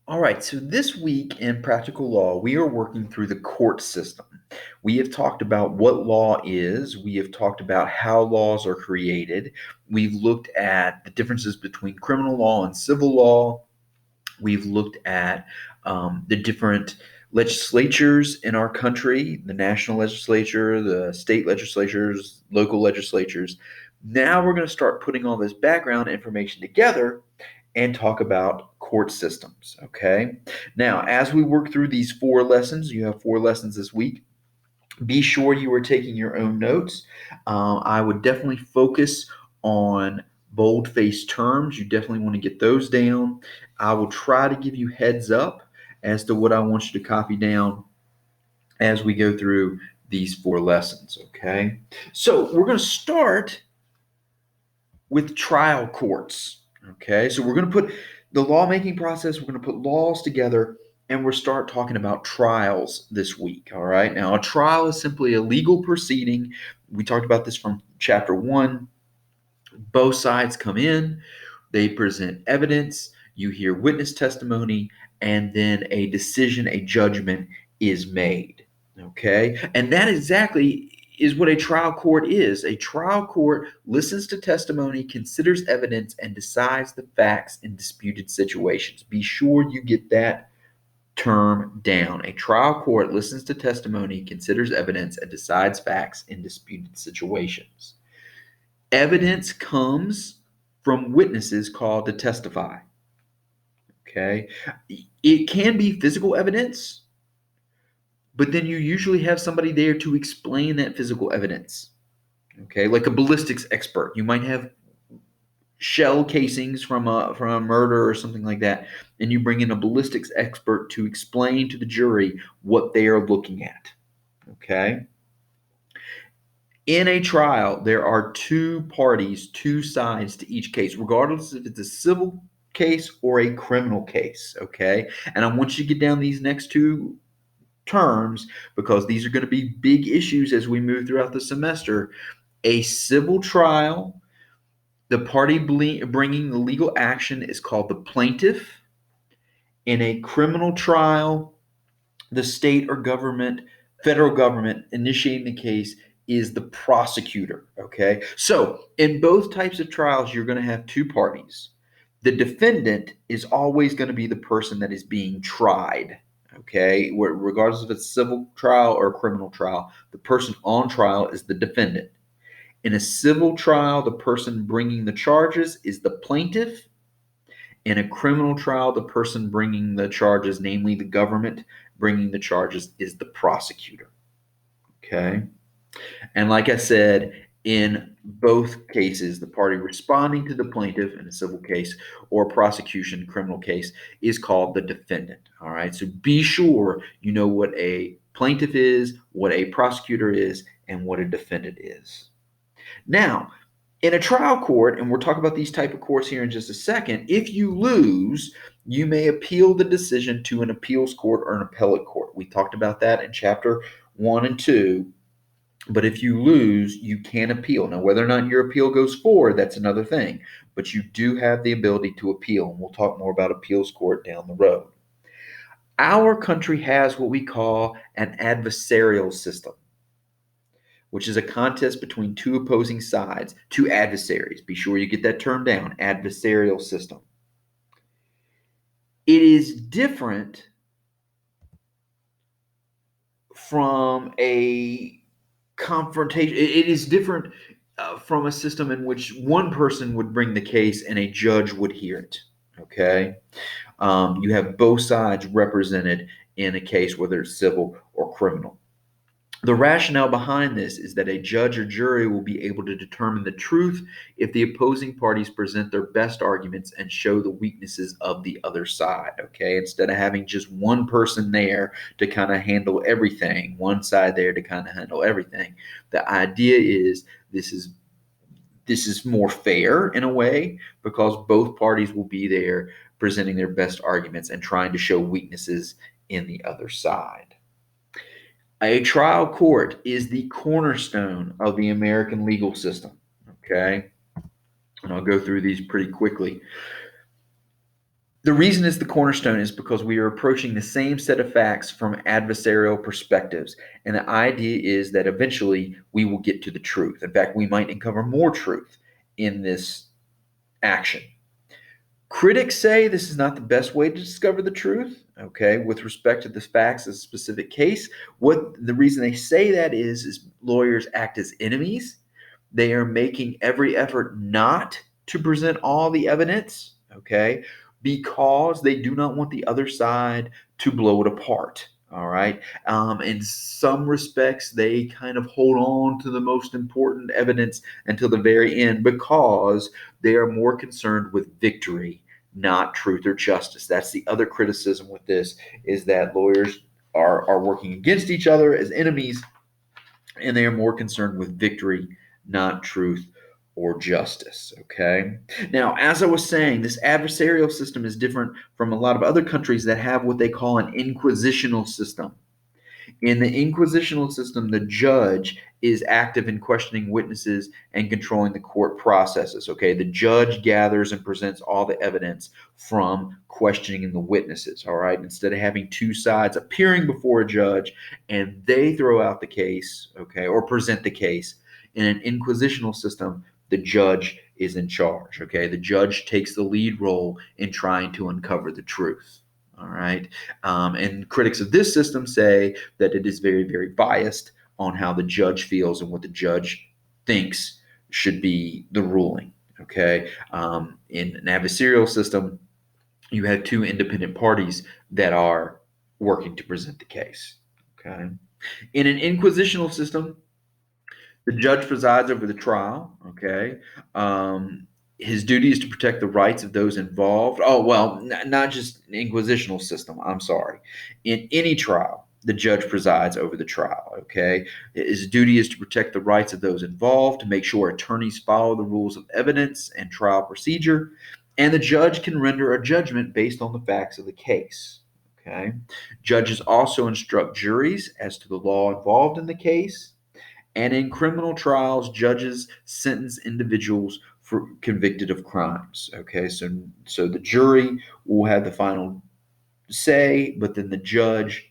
All right, so this week in practical law, we are working through the court system. We have talked about what law is, we have talked about how laws are created, we've looked at the differences between criminal law and civil law, we've looked at the different legislatures in our country, the national legislature, the state legislatures, local legislatures. Now we're going to start putting all this background information together and talk about court systems. Okay. Now, as we work through these four lessons, you have four lessons this week. Be sure you are taking your own notes. I would definitely focus on bold-faced terms. You definitely want to get those down. I will try to give you heads up as to what I want you to copy down as we go through these four lessons. Okay. So we're going to start with trial courts. Okay, so we're going to put the lawmaking process, we're going to put laws together, and we'll start talking about trials this week. All right, now a trial is simply a legal proceeding. We talked about this from chapter 1. Both sides come in, they present evidence, you hear witness testimony, and then a decision, a judgment is made. Okay, and that exactly is what a trial court is. A trial court listens to testimony, considers evidence, and decides the facts in disputed situations. Be sure you get that term down. A trial court listens to testimony, considers evidence, and decides facts in disputed situations. Evidence comes from witnesses called to testify. Okay. It can be physical evidence, but then you usually have somebody there to explain that physical evidence. Okay. Like a ballistics expert. You might have shell casings from a murder or something like that, and you bring in a ballistics expert to explain to the jury what they are looking at. Okay. In a trial, there are two parties, two sides to each case, regardless if it's a civil case or a criminal case. Okay. And I want you to get down these next two terms because these are going to be big issues as we move throughout the semester. A civil trial, the party bringing the legal action is called the plaintiff. In a criminal trial, the state or government, federal government initiating the case is the prosecutor. Okay. So in both types of trials, you're going to have two parties. The defendant is always going to be the person that is being tried. Okay. Regardless if it's a civil trial or a criminal trial, the person on trial is the defendant. In a civil trial, the person bringing the charges is the plaintiff. In a criminal trial, the person bringing the charges, namely the government bringing the charges, is the prosecutor. Okay. And like I said, in both cases, the party responding to the plaintiff in a civil case or prosecution criminal case is called the defendant. All right. So be sure you know what a plaintiff is, what a prosecutor is, and what a defendant is. Now, in a trial court, and we'll talk about these type of courts here in just a second, if you lose, you may appeal the decision to an appeals court or an appellate court. We talked about that in chapter 1 and 2. But if you lose, you can appeal. Now, whether or not your appeal goes forward, that's another thing. But you do have the ability to appeal. And we'll talk more about appeals court down the road. Our country has what we call an adversarial system, which is a contest between two opposing sides, two adversaries. Be sure you get that term down, adversarial system. It is different from a confrontation. It is different from a system in which one person would bring the case and a judge would hear it. Okay. You have both sides represented in a case, whether it's civil or criminal. The rationale behind this is that a judge or jury will be able to determine the truth if the opposing parties present their best arguments and show the weaknesses of the other side. Okay, instead of having just one person there to kind of handle everything, one side there to kind of handle everything. The idea is this is more fair in a way because both parties will be there presenting their best arguments and trying to show weaknesses in the other side. A trial court is the cornerstone of the American legal system. Okay. And I'll go through these pretty quickly. The reason it's the cornerstone is because we are approaching the same set of facts from adversarial perspectives. And the idea is that eventually we will get to the truth. In fact, we might uncover more truth in this action. Critics say this is not the best way to discover the truth, okay, with respect to the facts of a specific case. What the reason they say that is lawyers act as enemies. They are making every effort not to present all the evidence, okay, because they do not want the other side to blow it apart. All right. In some respects, they kind of hold on to the most important evidence until the very end because they are more concerned with victory, not truth or justice. That's the other criticism with this is that lawyers are working against each other as enemies, and they are more concerned with victory, not truth or justice. Okay. Now, as I was saying, this adversarial system is different from a lot of other countries that have what they call an inquisitional system. In the inquisitional system, the judge is active in questioning witnesses and controlling the court processes. Okay, the judge gathers and presents all the evidence from questioning the witnesses. All right, instead of having two sides appearing before a judge and they throw out the case, okay, or present the case, in an inquisitional system, the judge is in charge. Okay, the judge takes the lead role in trying to uncover the truth. All right. And critics of this system say that it is very, very biased on how the judge feels and what the judge thinks should be the ruling. Okay. In an adversarial system, you have two independent parties that are working to present the case. Okay. In an inquisitional system, the judge presides over the trial. Okay. His duty is to protect the rights of those involved. Oh, well, not just an inquisitional system. I'm sorry. In any trial, the judge presides over the trial. Okay. His duty is to protect the rights of those involved, to make sure attorneys follow the rules of evidence and trial procedure, and the judge can render a judgment based on the facts of the case. Okay. Judges also instruct juries as to the law involved in the case, and in criminal trials, judges sentence individuals for convicted of crimes. Okay, so the jury will have the final say, but then the judge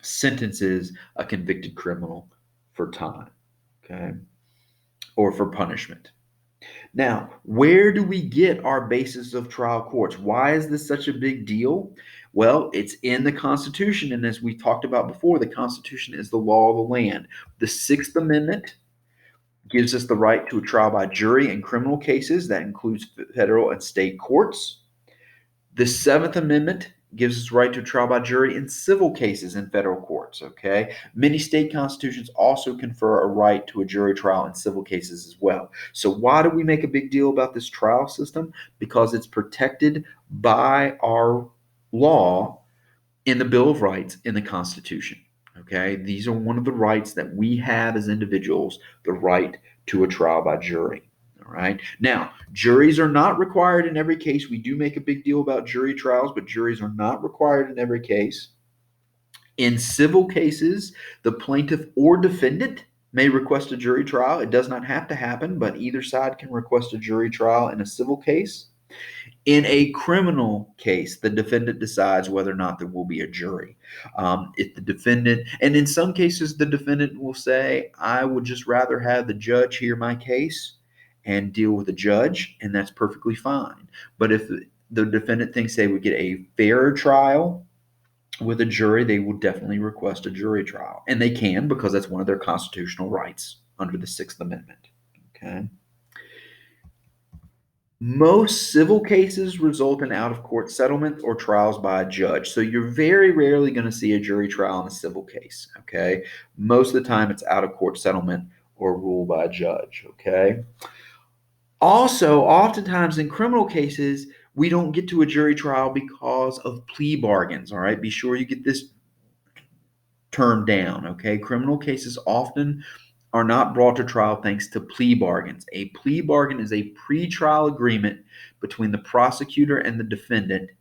sentences a convicted criminal for time, okay, or for punishment. Now, where do we get our basis of trial courts? Why is this such a big deal? Well, it's in the Constitution, and as we talked about before, the Constitution is the law of the land. The Sixth Amendment gives us the right to a trial by jury in criminal cases. That includes federal and state courts. The Seventh Amendment gives us the right to a trial by jury in civil cases in federal courts. Okay. Many state constitutions also confer a right to a jury trial in civil cases as well. So, why do we make a big deal about this trial system? Because it's protected by our law in the Bill of Rights in the Constitution. Okay, these are one of the rights that we have as individuals, the right to a trial by jury. All right. Now, juries are not required in every case. We do make a big deal about jury trials, but juries are not required in every case. In civil cases, the plaintiff or defendant may request a jury trial. It does not have to happen, but either side can request a jury trial in a civil case. In a criminal case, the defendant decides whether or not there will be a jury. If the defendant, and in some cases, the defendant will say, I would just rather have the judge hear my case and deal with the judge, and that's perfectly fine. But if the defendant thinks they would get a fairer trial with a jury, they will definitely request a jury trial. And they can because that's one of their constitutional rights under the Sixth Amendment. Okay. Most civil cases result in out of court settlement or trials by a judge. So you're very rarely going to see a jury trial in a civil case. Okay. Most of the time, it's out of court settlement or rule by a judge. Okay. Also, oftentimes in criminal cases, we don't get to a jury trial because of plea bargains. All right. Be sure you get this term down. Okay. Criminal cases often are not brought to trial thanks to plea bargains. A plea bargain is a pretrial agreement between the prosecutor and the defendant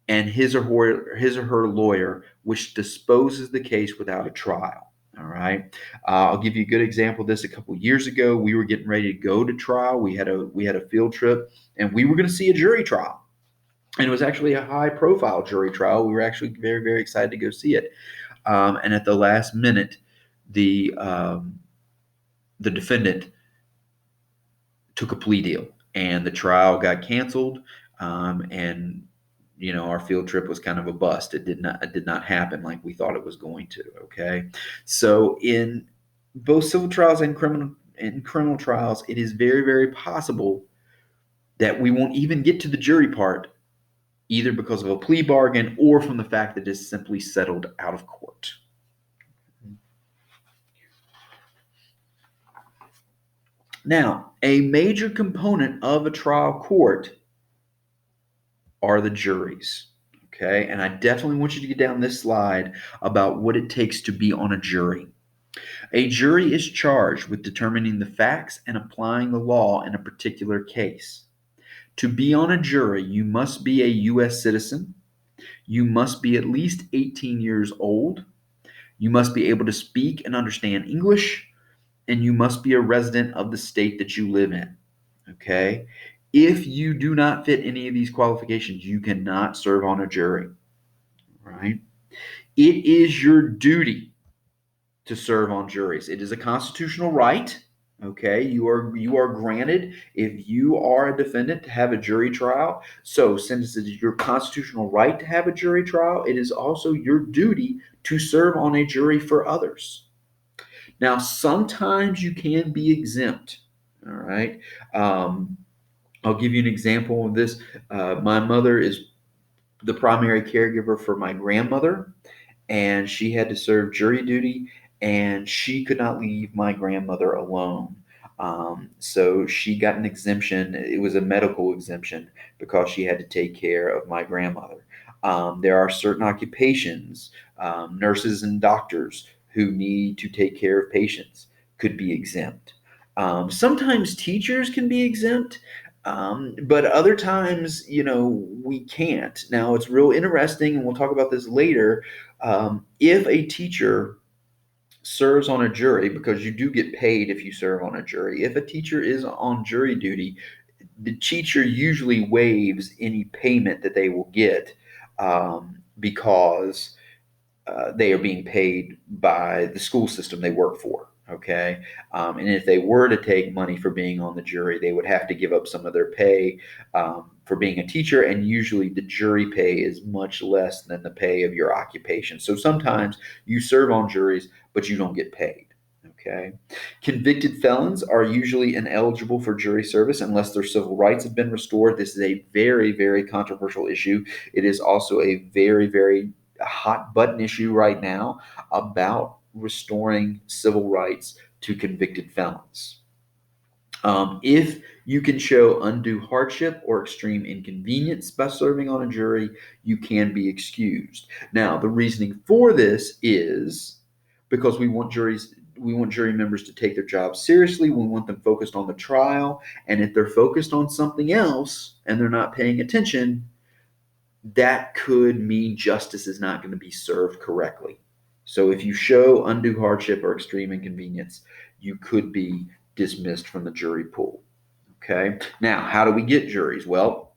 and his or her lawyer, which disposes the case without a trial. All right. I'll give you a good example of this. A couple of years ago, we were getting ready to go to trial. We had a field trip, and we were going to see a jury trial. And it was actually a high-profile jury trial. We were actually very, very excited to go see it. And at the last minute, the the defendant took a plea deal, and the trial got canceled. And our field trip was kind of a bust. It did not happen like we thought it was going to. Okay, so in both civil trials and criminal trials, it is very, very possible that we won't even get to the jury part, either because of a plea bargain or from the fact that it's simply settled out of court. Now, a major component of a trial court are the juries. Okay, and I definitely want you to get down this slide about what it takes to be on a jury. A jury is charged with determining the facts and applying the law in a particular case. To be on a jury, you must be a U.S. citizen. You must be at least 18 years old. You must be able to speak and understand English, and you must be a resident of the state that you live in. Okay? If you do not fit any of these qualifications, you cannot serve on a jury. Right? It is your duty to serve on juries. It is a constitutional right. Okay, you are granted, if you are a defendant, to have a jury trial. So since it is your constitutional right to have a jury trial, it is also your duty to serve on a jury for others. Now, sometimes you can be exempt. All right. I'll give you an example of this. My mother is the primary caregiver for my grandmother, and she had to serve jury duty, and she could not leave my grandmother alone. So she got an exemption. It was a medical exemption because she had to take care of my grandmother. There are certain occupations, nurses and doctors who need to take care of patients could be exempt. Sometimes teachers can be exempt, but other times, we can't. Now, it's real interesting, and we'll talk about this later. If a teacher serves on a jury, because you do get paid if you serve on a jury, if a teacher is on jury duty, the teacher usually waives any payment that they will get, because they are being paid by the school system they work for. Okay. And if they were to take money for being on the jury, they would have to give up some of their pay for being a teacher. And usually the jury pay is much less than the pay of your occupation. So sometimes you serve on juries, but you don't get paid. Okay. Convicted felons are usually ineligible for jury service unless their civil rights have been restored. This is a very, very controversial issue. It is also a very, very hot button issue right now about restoring civil rights to convicted felons. If you can show undue hardship or extreme inconvenience by serving on a jury, you can be excused. Now, the reasoning for this is because we want jury members to take their job seriously. We want them focused on the trial. And if they're focused on something else and they're not paying attention, that could mean justice is not going to be served correctly. So if you show undue hardship or extreme inconvenience, you could be dismissed from the jury pool. Okay. Now, how do we get juries? Well,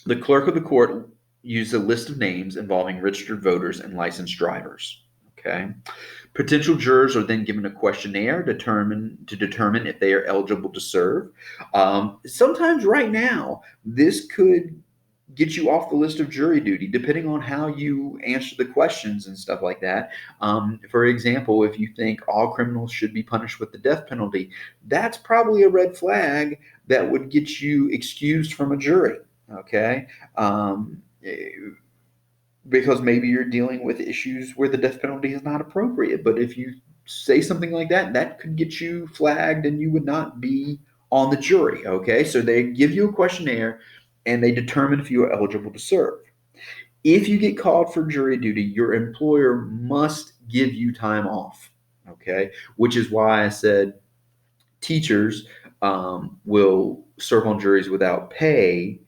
the clerk of the court uses a list of names involving registered voters and licensed drivers. Okay. Potential jurors are then given a questionnaire to determine if they are eligible to serve. Sometimes right now, this could get you off the list of jury duty, depending on how you answer the questions and stuff like that. For example, if you think all criminals should be punished with the death penalty, that's probably a red flag that would get you excused from a jury. Okay. Because maybe you're dealing with issues where the death penalty is not appropriate. But if you say something like that, that could get you flagged and you would not be on the jury. Okay. So they give you a questionnaire and they determine if you are eligible to serve. If you get called for jury duty, your employer must give you time off. Okay. Which is why I said teachers will serve on juries without pay,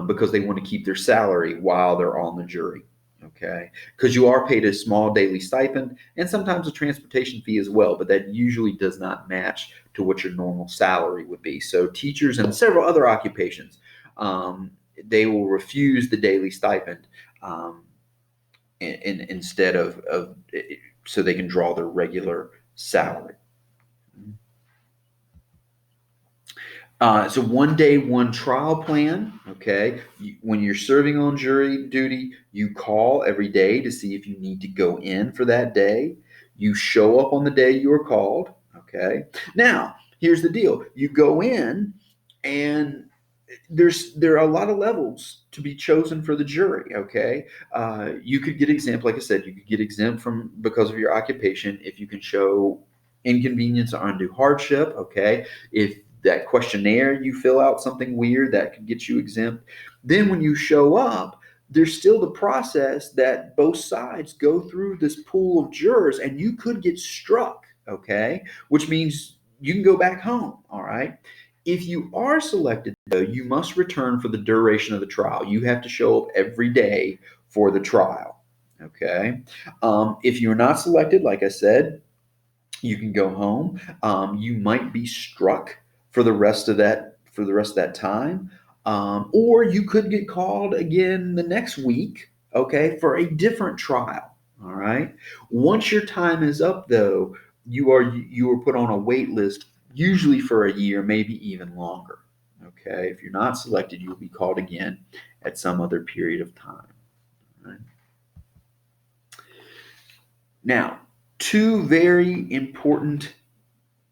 because they want to keep their salary while they're on the jury. Okay. Because you are paid a small daily stipend and sometimes a transportation fee as well, but that usually does not match to what your normal salary would be. So teachers and several other occupations, they will refuse the daily stipend instead of so they can draw their regular salary. So 1 day, one trial plan. Okay. When you're serving on jury duty, you call every day to see if you need to go in for that day. You show up on the day you were called. Okay. Now, here's the deal. You go in and there are a lot of levels to be chosen for the jury. Okay. You could get exempt. Like I said, you could get exempt from because of your occupation if you can show inconvenience or undue hardship. Okay. If that questionnaire you fill out something weird, that could get you exempt. Then when you show up, there's still the process that both sides go through this pool of jurors, and you could get struck. Okay. Which means you can go back home. All right. If you are selected, though, you must return for the duration of the trial. You have to show up every day for the trial. Okay. If you're not selected, like I said, you can go home. You might be struck for the rest of that time, or you could get called again the next week. Okay, for a different trial. All right. Once your time is up, though, you are put on a wait list, usually for a year, maybe even longer. Okay. If you're not selected, you will be called again at some other period of time. All right? Now, two very important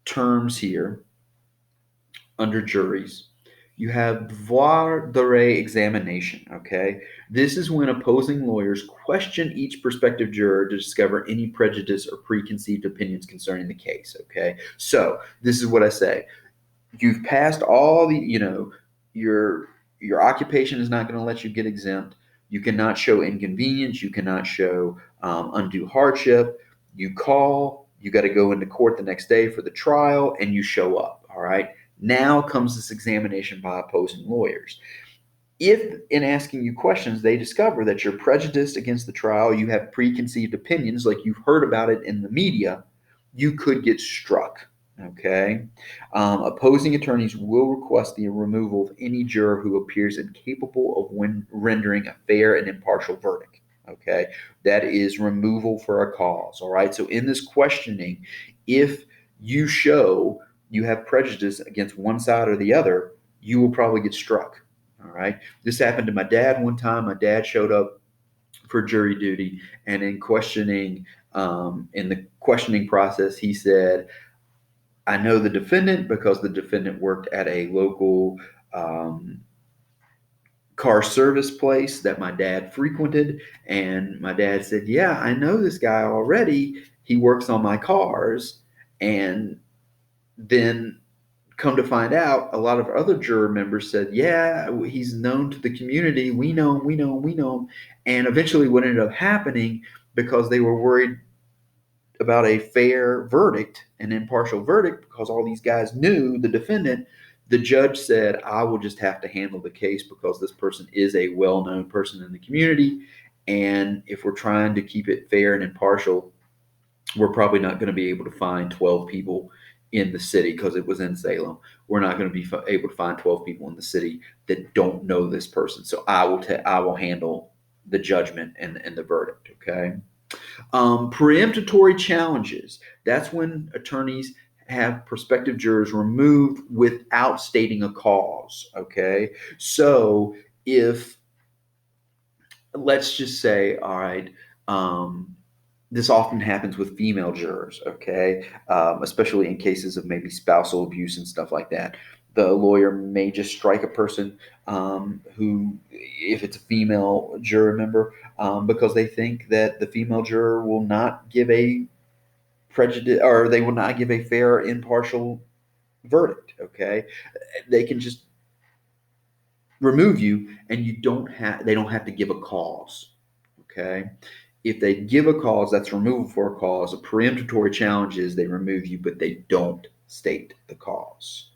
terms here under juries. You have voir dire examination. Okay. This is when opposing lawyers question each prospective juror to discover any prejudice or preconceived opinions concerning the case. Okay. So this is what I say. You've passed all the, your occupation is not going to let you get exempt. You cannot show inconvenience. You cannot show undue hardship. You call, you got to go into court the next day for the trial, and you show up. All right. Now comes this examination by opposing lawyers. If in asking you questions, they discover that you're prejudiced against the trial, you have preconceived opinions, like you've heard about it in the media, you could get struck. Okay. Opposing attorneys will request the removal of any juror who appears incapable of rendering a fair and impartial verdict. Okay. That is removal for a cause. All right. So in this questioning, if you show you have prejudice against one side or the other, you will probably get struck. All right. This happened to my dad one time. My dad showed up for jury duty, and in the questioning process, he said, I know the defendant because the defendant worked at a local car service place that my dad frequented. And my dad said, yeah, I know this guy already. He works on my cars. And then come to find out, a lot of other juror members said, yeah, he's known to the community. We know him, we know him, we know him. And eventually, what ended up happening, because they were worried about a fair verdict, an impartial verdict, because all these guys knew the defendant, the judge said, I will just have to handle the case because this person is a well known person in the community. And if we're trying to keep it fair and impartial, we're probably not going to be able to find 12 people in the city, because it was in Salem. We're not going to be able to find 12 people in the city that don't know this person. So I will handle the judgment and the verdict. Okay. Preemptory challenges. That's when attorneys have prospective jurors removed without stating a cause. Okay. So if, let's just say, all right, this often happens with female jurors, okay, especially in cases of maybe spousal abuse and stuff like that. The lawyer may just strike a person who, if it's a female juror member, because they think that the female juror will not give a prejudice, or they will not give a fair, impartial verdict. Okay, they can just remove you, and they don't have to give a cause. Okay. If they give a cause, that's removal for a cause. A preemptory challenge is they remove you, but they don't state the cause.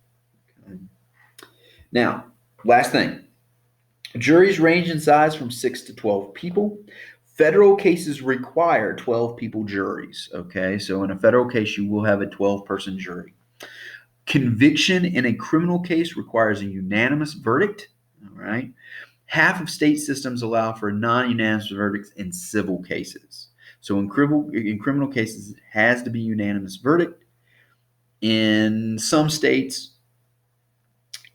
Okay. Now, last thing. Juries range in size from 6 to 12 people. Federal cases require 12 people juries. Okay, so in a federal case, you will have a 12-person jury. Conviction in a criminal case requires a unanimous verdict. All right. Half of state systems allow for non-unanimous verdicts in civil cases. So in criminal cases, it has to be unanimous verdict. In some states,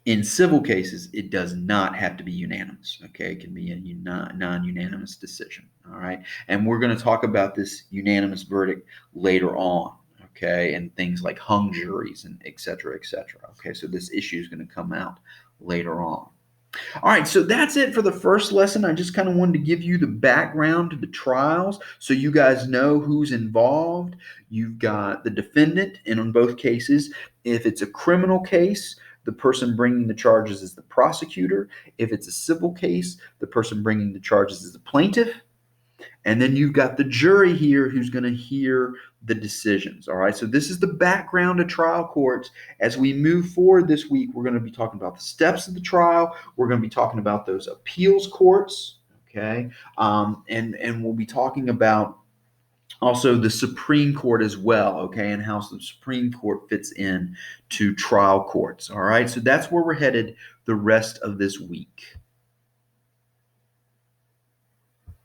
in civil cases, it does not have to be unanimous. Okay, it can be a non-unanimous decision. All right, and we're going to talk about this unanimous verdict later on. Okay, and things like hung juries and et cetera, et cetera. Okay, so this issue is going to come out later on. All right, so that's it for the first lesson. I just kind of wanted to give you the background to the trials so you guys know who's involved. You've got the defendant, and in both cases, if it's a criminal case, the person bringing the charges is the prosecutor. If it's a civil case, the person bringing the charges is the plaintiff. And then you've got the jury here who's going to hear the decisions. All right. So this is the background of trial courts. As we move forward this week, we're going to be talking about the steps of the trial. We're going to be talking about those appeals courts. Okay. And we'll be talking about also the Supreme Court as well, okay, and how the Supreme Court fits in to trial courts. All right, so that's where we're headed the rest of this week.